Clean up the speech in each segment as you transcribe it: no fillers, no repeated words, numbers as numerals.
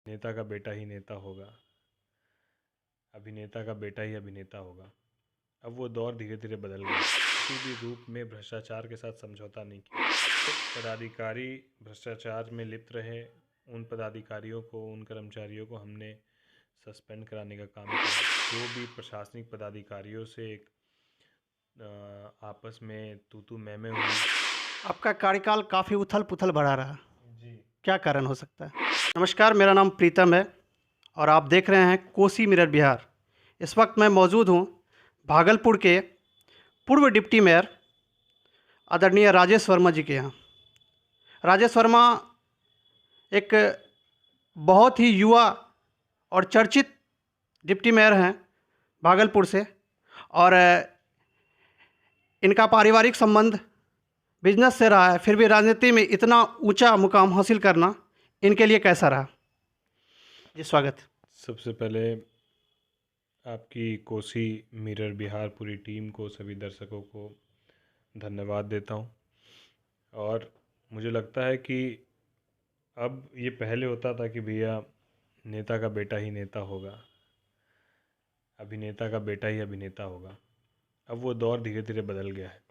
नेता का बेटा ही नेता होगा, अभिनेता का बेटा ही अभिनेता होगा। अब वो दौर धीरे धीरे बदल गया। किसी भी रूप में भ्रष्टाचार के साथ समझौता नहीं किया। तो पदाधिकारी भ्रष्टाचार में लिप्त रहे, उन पदाधिकारियों को, उन कर्मचारियों को हमने सस्पेंड कराने का काम किया। जो भी प्रशासनिक पदाधिकारियों से एक आपस में तू मैं हुई। आपका कार्यकाल काफ़ी उथल-पुथल भरा रहा। जी। क्या कारण हो सकता है? नमस्कार, मेरा नाम प्रीतम है और आप देख रहे हैं कोसी मिरर बिहार। इस वक्त मैं मौजूद हूँ भागलपुर के पूर्व डिप्टी मेयर आदरणीय राजेश वर्मा जी के यहाँ। राजेश वर्मा एक बहुत ही युवा और चर्चित डिप्टी मेयर हैं भागलपुर से, और इनका पारिवारिक संबंध बिजनेस से रहा है, फिर भी राजनीति में इतना ऊंचा मुकाम हासिल करना इनके लिए कैसा रहा? जी, स्वागत। सबसे पहले आपकी कोसी मिरर बिहार पूरी टीम को, सभी दर्शकों को धन्यवाद देता हूँ। और मुझे लगता है कि अब ये पहले होता था कि भैया नेता का बेटा ही नेता होगा, अभिनेता का बेटा ही अभिनेता होगा। अब वो दौर धीरे धीरे बदल गया है।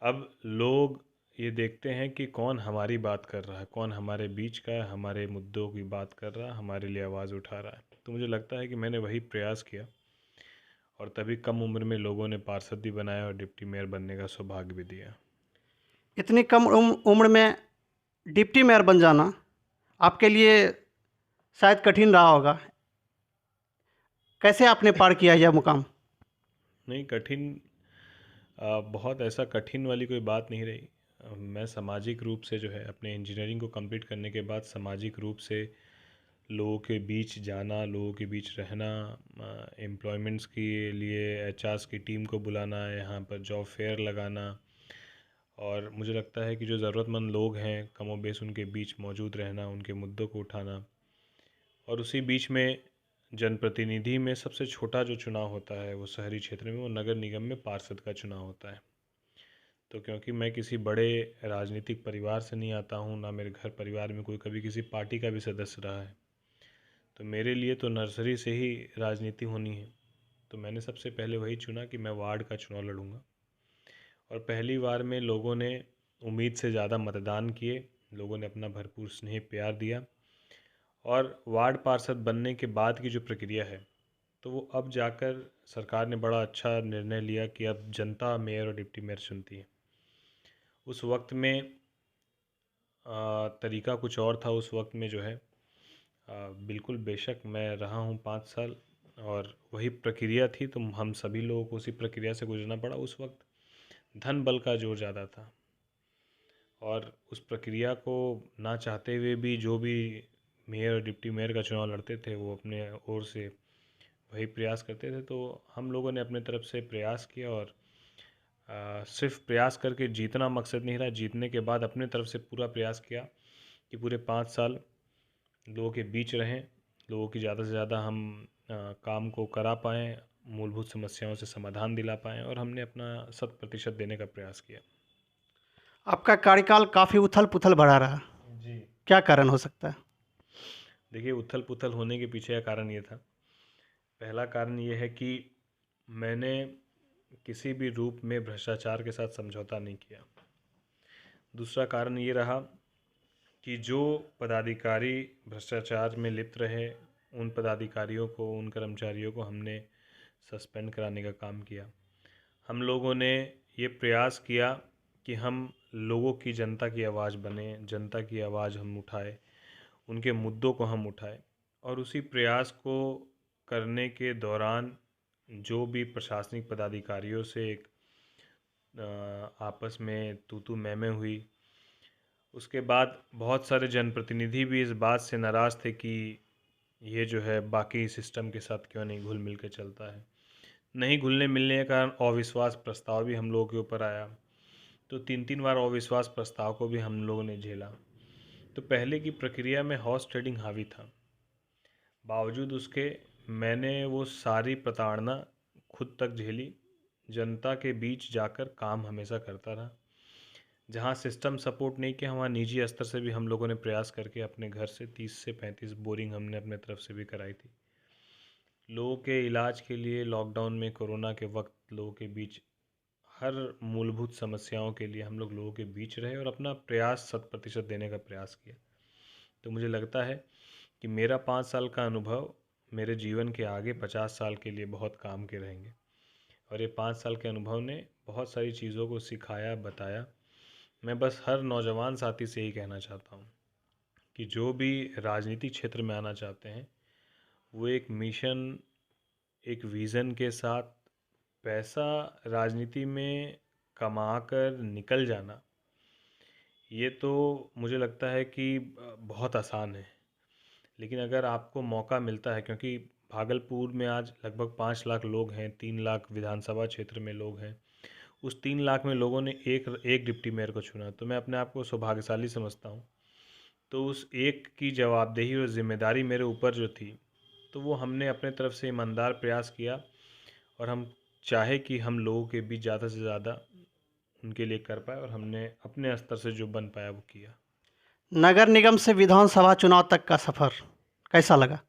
अब लोग ये देखते हैं कि कौन हमारी बात कर रहा है, कौन हमारे बीच का है, हमारे मुद्दों की बात कर रहा है, हमारे लिए आवाज़ उठा रहा है। तो मुझे लगता है कि मैंने वही प्रयास किया और तभी कम उम्र में लोगों ने पार्षद भी बनाया और डिप्टी मेयर बनने का सौभाग्य भी दिया। इतनी कम उम्र में डिप्टी मेयर बन जाना आपके लिए शायद कठिन रहा होगा। कैसे आपने पार किया यह मुकाम? नहीं, कठिन बहुत ऐसा कठिन वाली कोई बात नहीं रही। मैं सामाजिक रूप से जो है अपने इंजीनियरिंग को कंप्लीट करने के बाद सामाजिक रूप से लोगों के बीच जाना, लोगों के बीच रहना, एम्प्लॉयमेंट्स के लिए एचआरस की टीम को बुलाना, यहाँ पर जॉब फेयर लगाना, और मुझे लगता है कि जो ज़रूरतमंद लोग हैं कमोबेश उनके बीच मौजूद रहना, उनके मुद्दों को उठाना। और उसी बीच में जनप्रतिनिधि में सबसे छोटा जो चुनाव होता है वो शहरी क्षेत्र में, वो नगर निगम में पार्षद का चुनाव होता है। तो क्योंकि मैं किसी बड़े राजनीतिक परिवार से नहीं आता हूँ, ना मेरे घर परिवार में कोई कभी किसी पार्टी का भी सदस्य रहा है, तो मेरे लिए तो नर्सरी से ही राजनीति होनी है। तो मैंने सबसे पहले वही चुना कि मैं वार्ड का चुनाव लड़ूंगा। और पहली बार में लोगों ने उम्मीद से ज़्यादा मतदान किए, लोगों ने अपना भरपूर स्नेह प्यार दिया। और वार्ड पार्षद बनने के बाद की जो प्रक्रिया है, तो वो अब जाकर सरकार ने बड़ा अच्छा निर्णय लिया कि अब जनता मेयर और डिप्टी मेयर चुनती है। उस वक्त में तरीका कुछ और था। उस वक्त में जो है बिल्कुल, बेशक मैं रहा हूँ 5 साल और वही प्रक्रिया थी, तो हम सभी लोगों को उसी प्रक्रिया से गुजरना पड़ा। उस वक्त धन बल का जोर ज़्यादा था और उस प्रक्रिया को ना चाहते हुए भी जो भी मेयर और डिप्टी मेयर का चुनाव लड़ते थे वो अपने ओर से वही प्रयास करते थे। तो हम लोगों ने अपने तरफ से प्रयास किया और सिर्फ प्रयास करके जीतना मकसद नहीं रहा, जीतने के बाद अपने तरफ से पूरा प्रयास किया कि पूरे 5 साल लोगों के बीच रहें, लोगों की ज़्यादा से ज़्यादा हम काम को करा पाएँ, मूलभूत समस्याओं से समाधान दिला पाएँ, और हमने अपना 100% देने का प्रयास किया। आपका कार्यकाल काफ़ी उथल-पुथल भरा रहा। जी। क्या कारण हो सकता है? देखिए, उथल पुथल होने के पीछे का कारण ये था। पहला कारण ये है कि मैंने किसी भी रूप में भ्रष्टाचार के साथ समझौता नहीं किया। दूसरा कारण ये रहा कि जो पदाधिकारी भ्रष्टाचार में लिप्त रहे, उन पदाधिकारियों को, उन कर्मचारियों को हमने सस्पेंड कराने का काम किया। हम लोगों ने ये प्रयास किया कि हम लोगों की, जनता की आवाज़ बने, जनता की आवाज़ हम उठाए, उनके मुद्दों को हम उठाए। और उसी प्रयास को करने के दौरान जो भी प्रशासनिक पदाधिकारियों से एक आपस में तू मैं हुई। उसके बाद बहुत सारे जनप्रतिनिधि भी इस बात से नाराज़ थे कि ये जो है बाकी सिस्टम के साथ क्यों नहीं घुल मिल के चलता है। नहीं घुलने मिलने के कारण अविश्वास प्रस्ताव भी हम लोगों के ऊपर आया, तो 3 बार अविश्वास प्रस्ताव को भी हम लोगों ने झेला। तो पहले की प्रक्रिया में हॉर्स ट्रेडिंग हावी था, बावजूद उसके मैंने वो सारी प्रताड़ना खुद तक झेली, जनता के बीच जाकर काम हमेशा करता रहा। जहाँ सिस्टम सपोर्ट नहीं किया, वहाँ निजी स्तर से भी हम लोगों ने प्रयास करके अपने घर से 30 से 35 बोरिंग हमने अपने तरफ से भी कराई थी। लोगों के इलाज के लिए लॉकडाउन में, कोरोना के वक्त लोगों के बीच हर मूलभूत समस्याओं के लिए हम लोग लोगों के बीच रहे और अपना प्रयास 100% देने का प्रयास किया। तो मुझे लगता है कि मेरा 5 साल का अनुभव मेरे जीवन के आगे 50 साल के लिए बहुत काम के रहेंगे। और ये 5 साल के अनुभव ने बहुत सारी चीज़ों को सिखाया, बताया। मैं बस हर नौजवान साथी से यही कहना चाहता हूँ कि जो भी राजनीतिक क्षेत्र में आना चाहते हैं, वो एक मिशन, एक विज़न के साथ, पैसा राजनीति में कमा कर निकल जाना, ये तो मुझे लगता है कि बहुत आसान है। लेकिन अगर आपको मौका मिलता है, क्योंकि भागलपुर में आज लगभग 5 लाख लोग हैं, 3 लाख विधानसभा क्षेत्र में लोग हैं, उस 3 लाख में लोगों ने एक एक डिप्टी मेयर को चुना, तो मैं अपने आप को सौभाग्यशाली समझता हूँ। तो उस एक की जवाबदेही और जिम्मेदारी मेरे ऊपर जो थी, तो वो हमने अपने तरफ से ईमानदार प्रयास किया और हम चाहे कि हम लोगों के बीच ज़्यादा से ज़्यादा उनके लिए कर पाए, और हमने अपने स्तर से जो बन पाया वो किया। नगर निगम से विधानसभा चुनाव तक का सफ़र कैसा लगा?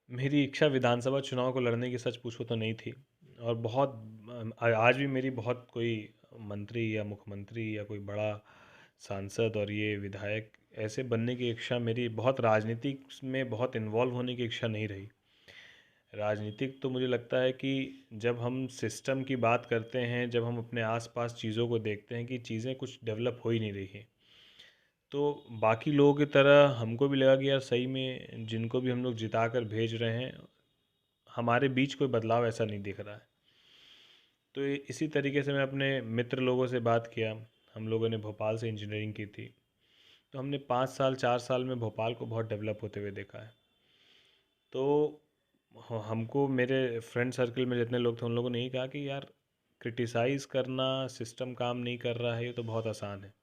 मेरी इच्छा विधानसभा चुनाव को लड़ने की, सच पूछो तो नहीं थी। और बहुत आज भी मेरी बहुत कोई मंत्री या मुख्यमंत्री या कोई बड़ा सांसद और ये विधायक ऐसे बनने की इच्छा, मेरी बहुत राजनीतिक में बहुत इन्वॉल्व होने की इच्छा नहीं रही। राजनीतिक तो मुझे लगता है कि जब हम सिस्टम की बात करते हैं, जब हम अपने आसपास चीज़ों को देखते हैं कि चीज़ें कुछ डेवलप हो ही नहीं रही हैं, तो बाकी लोगों की तरह हमको भी लगा कि यार सही में जिनको भी हम लोग जिता कर भेज रहे हैं, हमारे बीच कोई बदलाव ऐसा नहीं दिख रहा है। तो इसी तरीके से मैं अपने मित्र लोगों से बात किया। हम लोगों ने भोपाल से इंजीनियरिंग की थी, तो हमने 5 साल 4 साल में भोपाल को बहुत डेवलप होते हुए देखा है। तो हमको, मेरे फ्रेंड सर्कल में जितने लोग थे, उन लोगों ने यही कहा कि यार क्रिटिसाइज़ करना, सिस्टम काम नहीं कर रहा है, ये तो बहुत आसान है।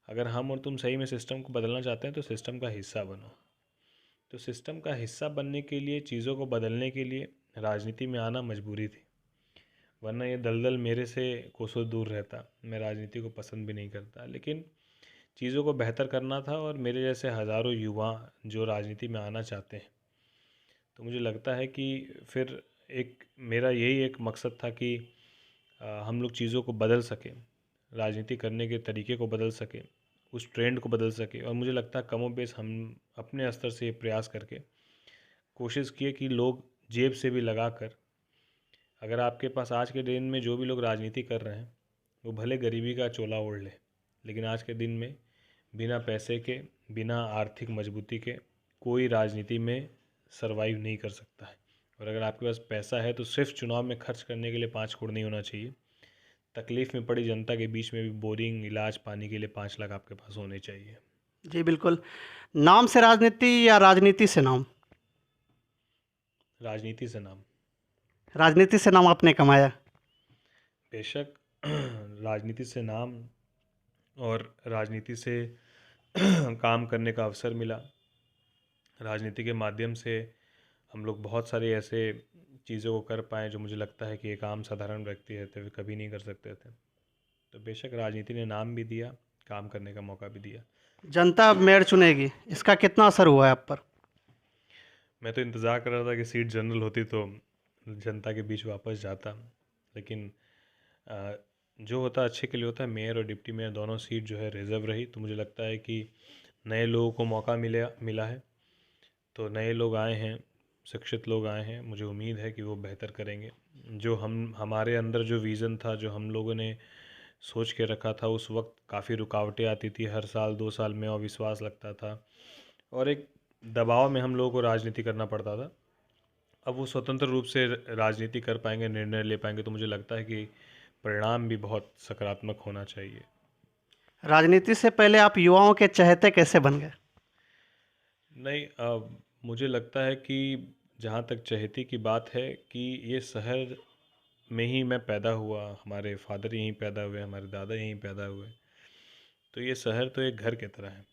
अगर हम और तुम सही में सिस्टम को बदलना चाहते हैं तो सिस्टम का हिस्सा बनो। तो सिस्टम का हिस्सा बनने के लिए, चीज़ों को बदलने के लिए राजनीति में आना मजबूरी थी, वरना ये दलदल मेरे से कोसों दूर रहता। मैं राजनीति को पसंद भी नहीं करता, लेकिन चीज़ों को बेहतर करना था और मेरे जैसे हज़ारों युवा जो राजनीति में आना चाहते हैं, तो मुझे लगता है कि फिर एक मेरा यही एक मकसद था कि हम लोग चीज़ों को बदल सकें, राजनीति करने के तरीके को बदल सकें, उस ट्रेंड को बदल सकें। और मुझे लगता है कमों बेश हम अपने स्तर से ये प्रयास करके कोशिश किए कि लोग जेब से भी लगा कर, अगर आपके पास आज के दिन में जो भी लोग राजनीति कर रहे हैं, वो भले गरीबी का चोला ओढ़ ले, लेकिन आज के दिन में बिना पैसे के, बिना आर्थिक मजबूती के कोई राजनीति में सरवाइव नहीं कर सकता है। और अगर आपके पास पैसा है तो सिर्फ चुनाव में खर्च करने के लिए 5 करोड़ नहीं होना चाहिए। तकलीफ़ में पड़ी जनता के बीच में भी बोरिंग इलाज पानी के लिए 5 लाख आपके पास होने चाहिए। जी बिल्कुल। नाम से राजनीति या राजनीति से नाम? राजनीति से नाम। राजनीति से नाम आपने कमाया। बेशक राजनीति से नाम और राजनीति से काम करने का अवसर मिला। राजनीति के माध्यम से हम लोग बहुत सारे ऐसे चीज़ों को कर पाए जो मुझे लगता है कि एक आम साधारण व्यक्ति रहते हुए कभी नहीं कर सकते थे। तो बेशक राजनीति ने नाम भी दिया, काम करने का मौका भी दिया। जनता अब मेयर चुनेगी, इसका कितना असर हुआ है आप पर? मैं तो इंतज़ार कर रहा था कि सीट जनरल होती तो जनता के बीच वापस जाता, लेकिन अ, जो होता अच्छे के लिए होता है। मेयर और डिप्टी मेयर दोनों सीट जो है रिज़र्व रही, तो मुझे लगता है कि नए लोगों को मौका मिला है। तो नए लोग आए हैं, शिक्षित लोग आए हैं, मुझे उम्मीद है कि वो बेहतर करेंगे। जो हमारे अंदर जो विज़न था, जो हम लोगों ने सोच के रखा था, उस वक्त काफ़ी रुकावटें आती थी, हर साल 2 साल में अविश्वास लगता था और एक दबाव में हम लोगों को राजनीति करना पड़ता था। अब वो स्वतंत्र रूप से राजनीति कर पाएंगे, निर्णय ले पाएंगे, तो मुझे लगता है कि परिणाम भी बहुत सकारात्मक होना चाहिए। राजनीति से पहले आप युवाओं के चहेते कैसे बन गए? नहीं, मुझे लगता है कि जहाँ तक चहेती की बात है, कि ये शहर में ही मैं पैदा हुआ, हमारे फादर यहीं पैदा हुए, हमारे दादा यहीं पैदा हुए, तो ये शहर तो एक घर की तरह है।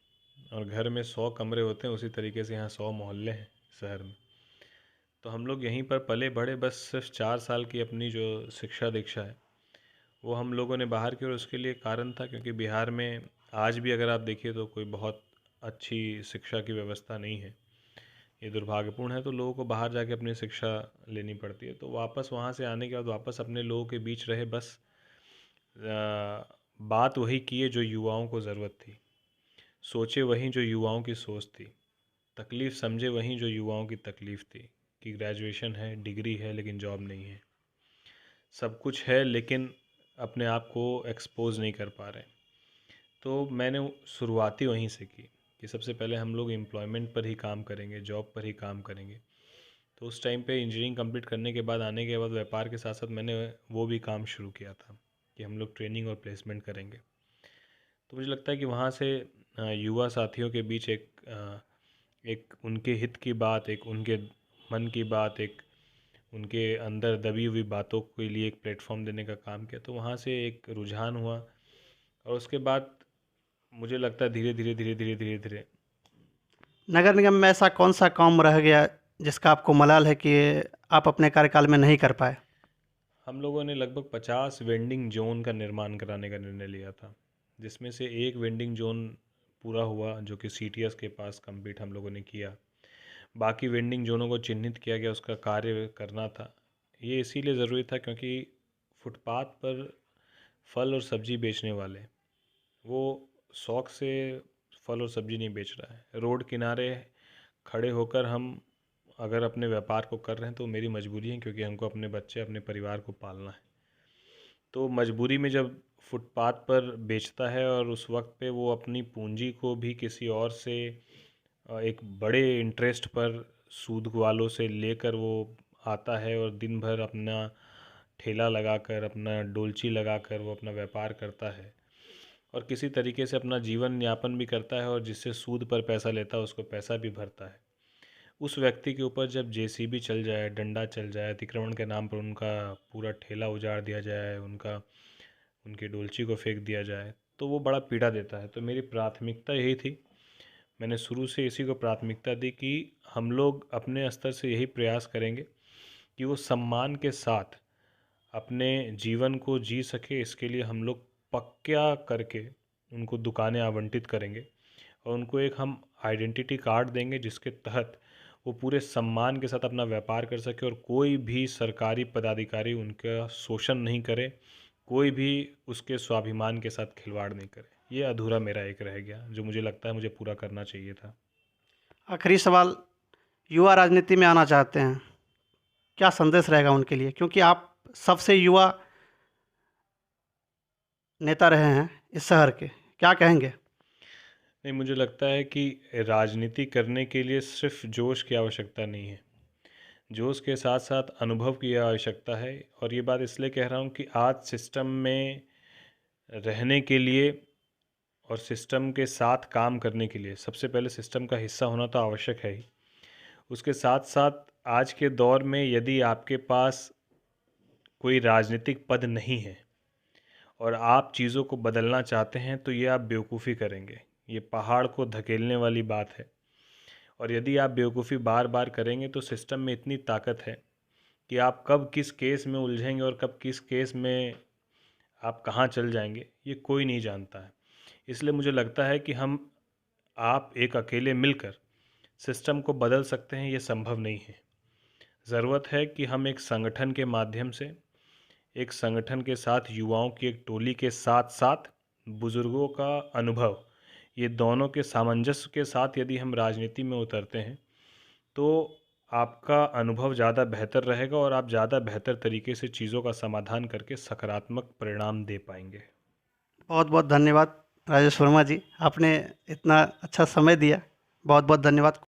और घर में 100 कमरे होते हैं, उसी तरीके से यहाँ 100 मोहल्ले हैं शहर में। तो हम लोग यहीं पर पले बढ़े, बस सिर्फ 4 साल की अपनी जो शिक्षा दीक्षा है वो हम लोगों ने बाहर की, और उसके लिए कारण था क्योंकि बिहार में आज भी अगर आप देखिए तो कोई बहुत अच्छी शिक्षा की व्यवस्था नहीं है। ये दुर्भाग्यपूर्ण है, तो लोगों को बाहर जाके अपनी शिक्षा लेनी पड़ती है। तो वापस वहाँ से आने के बाद वापस अपने लोगों के बीच रहे, बस बात वही की है जो युवाओं को ज़रूरत थी, सोचे वहीं जो युवाओं की सोच थी, तकलीफ़ समझे वहीं जो युवाओं की तकलीफ़ थी, कि ग्रेजुएशन है, डिग्री है, लेकिन जॉब नहीं है, सब कुछ है लेकिन अपने आप को एक्सपोज नहीं कर पा रहे। तो मैंने शुरुआती वहीं से की कि सबसे पहले हम लोग एम्प्लॉयमेंट पर ही काम करेंगे, जॉब पर ही काम करेंगे। तो उस टाइम पे इंजीनियरिंग कंप्लीट करने के बाद, आने के बाद व्यापार के साथ साथ मैंने वो भी काम शुरू किया था कि हम लोग ट्रेनिंग और प्लेसमेंट करेंगे। तो मुझे लगता है कि वहाँ से युवा साथियों के बीच एक उनके हित की बात, एक उनके मन की बात, एक उनके अंदर दबी हुई बातों के लिए एक प्लेटफॉर्म देने का काम किया। तो वहाँ से एक रुझान हुआ, और उसके बाद मुझे लगता है धीरे धीरे धीरे धीरे धीरे धीरे नगर निगम में ऐसा कौन सा काम रह गया जिसका आपको मलाल है कि आप अपने कार्यकाल में नहीं कर पाए? हम लोगों ने लगभग 50 वेंडिंग जोन का निर्माण कराने का निर्णय लिया था, जिसमें से एक वेंडिंग जोन पूरा हुआ जो कि सीटीएस के पास कंप्लीट हम लोगों ने किया। बाकी वेंडिंग जोनों को चिन्हित किया गया, उसका कार्य करना था। ये इसीलिए ज़रूरी था क्योंकि फुटपाथ पर फल और सब्ज़ी बेचने वाले, वो शौक़ से फल और सब्ज़ी नहीं बेच रहा है। रोड किनारे खड़े होकर हम अगर अपने व्यापार को कर रहे हैं तो मेरी मजबूरी है, क्योंकि हमको अपने बच्चे, अपने परिवार को पालना है। तो मजबूरी में जब फुटपाथ पर बेचता है और उस वक्त पे वो अपनी पूंजी को भी किसी और से एक बड़े इंटरेस्ट पर सूद वालों से लेकर वो आता है और दिन भर अपना ठेला लगाकर, अपना डोलची लगाकर वो अपना व्यापार करता है और किसी तरीके से अपना जीवन यापन भी करता है, और जिससे सूद पर पैसा लेता है उसको पैसा भी भरता है। उस व्यक्ति के ऊपर जब जेसीबी चल जाए, डंडा चल जाए, अतिक्रमण के नाम पर उनका पूरा ठेला उजाड़ दिया जाए, उनकी डोलची को फेंक दिया जाए, तो वो बड़ा पीड़ा देता है। तो मेरी प्राथमिकता यही थी, मैंने शुरू से इसी को प्राथमिकता दी कि हम लोग अपने स्तर से यही प्रयास करेंगे कि वो सम्मान के साथ अपने जीवन को जी सके। इसके लिए हम लोग पक्का करके उनको दुकानें आवंटित करेंगे और उनको एक हम आइडेंटिटी कार्ड देंगे, जिसके तहत वो पूरे सम्मान के साथ अपना व्यापार कर सके और कोई भी सरकारी पदाधिकारी उनका शोषण नहीं करे, कोई भी उसके स्वाभिमान के साथ खिलवाड़ नहीं करे। ये अधूरा मेरा एक रह गया जो मुझे लगता है मुझे पूरा करना चाहिए था। आखिरी सवाल, युवा राजनीति में आना चाहते हैं, क्या संदेश रहेगा उनके लिए? क्योंकि आप सबसे युवा नेता रहे हैं इस शहर के, क्या कहेंगे? नहीं, मुझे लगता है कि राजनीति करने के लिए सिर्फ जोश की आवश्यकता नहीं है, जोश के साथ साथ अनुभव की आवश्यकता है। और ये बात इसलिए कह रहा हूँ कि आज सिस्टम में रहने के लिए और सिस्टम के साथ काम करने के लिए सबसे पहले सिस्टम का हिस्सा होना तो आवश्यक है ही। उसके साथ साथ आज के दौर में यदि आपके पास कोई राजनीतिक पद नहीं है और आप चीज़ों को बदलना चाहते हैं, तो ये आप बेवकूफ़ी करेंगे। ये पहाड़ को धकेलने वाली बात है, और यदि आप बेवकूफ़ी बार बार करेंगे तो सिस्टम में इतनी ताकत है कि आप कब किस केस में उलझेंगे और कब किस केस में आप कहाँ चल जाएंगे, ये कोई नहीं जानता है। इसलिए मुझे लगता है कि आप एक अकेले मिलकर सिस्टम को बदल सकते हैं, ये संभव नहीं है। ज़रूरत है कि हम एक संगठन के माध्यम से, एक संगठन के साथ युवाओं की एक टोली के साथ साथ बुज़ुर्गों का अनुभव, ये दोनों के सामंजस्य के साथ यदि हम राजनीति में उतरते हैं तो आपका अनुभव ज़्यादा बेहतर रहेगा और आप ज़्यादा बेहतर तरीके से चीज़ों का समाधान करके सकारात्मक परिणाम दे पाएंगे। बहुत बहुत धन्यवाद राजेश वर्मा जी, आपने इतना अच्छा समय दिया। बहुत बहुत धन्यवाद।